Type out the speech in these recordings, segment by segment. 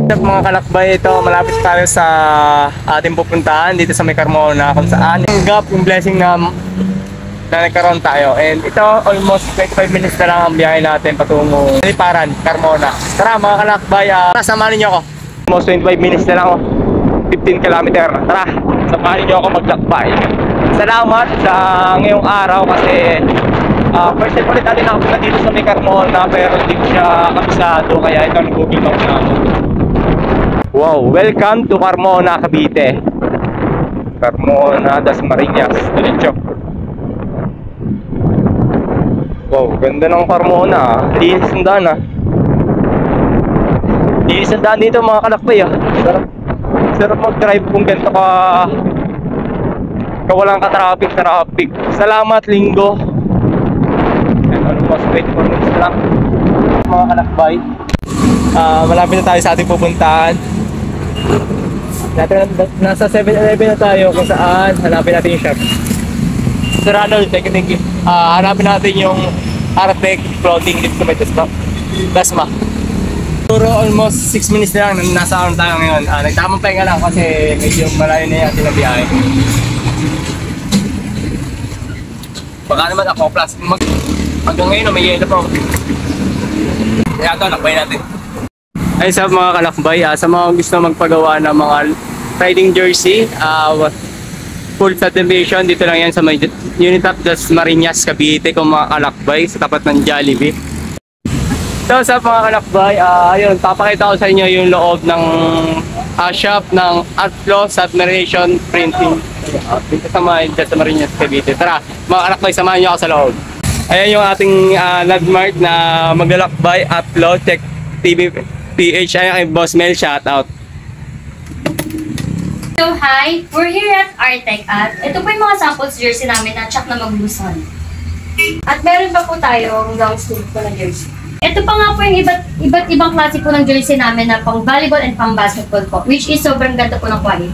Mga kalakbay, ito malapit tayo sa ating pupuntahan dito sa may Carmona, kung saan yung blessing na nagkaroon tayo. And ito almost 25 minutes na lang ang biyahe natin patungo Liparan, Carmona. Tara mga kalakbay, samahan niyo ako. Almost 25 minutes na lang, 15 kilometer. Tara, samahan niyo ako maglakbay. Salamat sa ngayong araw kasi first time ulit natin nakapunta dito sa may Carmona, pero hindi ko siya kabisado, kaya ito nag-google map na ako. Wow, welcome to Carmona, Cavite. Carmona, Dasmariñas, diretso. Wow, ganda ng Carmona. Linis ang daan Linis ang daan dito mga kalakbay Sarap mag-drive kung ganito walang ka-traffic. Salamat linggo. Ano po, 24 minutes lang mga kalakbay. Malapit na tayo sa ating pupuntahan. Nasa 7-Eleven na tayo kung saan hanapin natin yung shop. Sir Arnold, thank you. Hanapin natin yung Artec floating dito sa may Dasma. Siguro almost 6 minutes na lang nasa around tayo ngayon. Nagtamang pahinga lang kasi medyo malayo na yung ating nabiyahe. Baka naman ako plus hanggang ngayon may yelo pa. Kaya ito, lakbay natin. Ay sa mga kalakbay, sa mga gusto magpagawa ng mga riding jersey, full subdivision, dito lang yan sa may Unitap Dasmariñas, Cavite, kung mga kalakbay, sa tapat ng Jollibee. So sa mga kalakbay, ayun, papakita ko sa inyo yung loob ng shop ng Artflow Submarine Printing dito sa may Dasmariñas, Cavite. Tara, mga kalakbay, samahan nyo ako sa loob. Ayan yung ating landmark na maglalakbay, Artflow Tech TV PH. Ayan kay Boss Mel, shoutout. So hi, we're here at Artec at ito po yung mga samples jersey namin na tsak na magluson. At meron pa po tayong long sleeve po na jersey. Ito pa nga po yung iba't ibang klase po ng jersey namin na pang volleyball and pang basketball po, which is sobrang ganda po ng quality.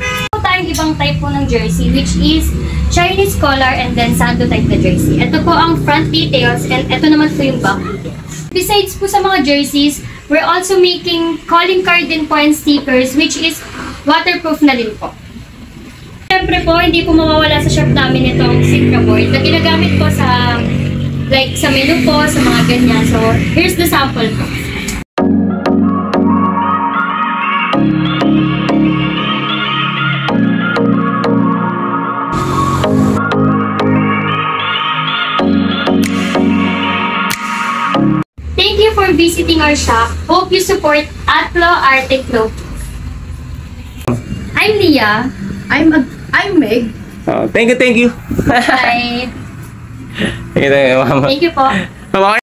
Meron po tayong ibang type po ng jersey, which is Chinese collar and then sando type na jersey. Ito po ang front details and ito naman po yung back details. Besides po sa mga jerseys, we're also making calling card din po and stickers, which is waterproof na din po. Siyempre po, hindi po mawawala sa shop namin itong Sicra board na ginagamit po sa sa menu po, sa mga ganyan. So, here's the sample po. Thank you for visiting our shop. Hope you support Artflow Artec Flow. I'm Lia. I'm Meg. Thank you. Bye. Thank you, mama. Thank you po.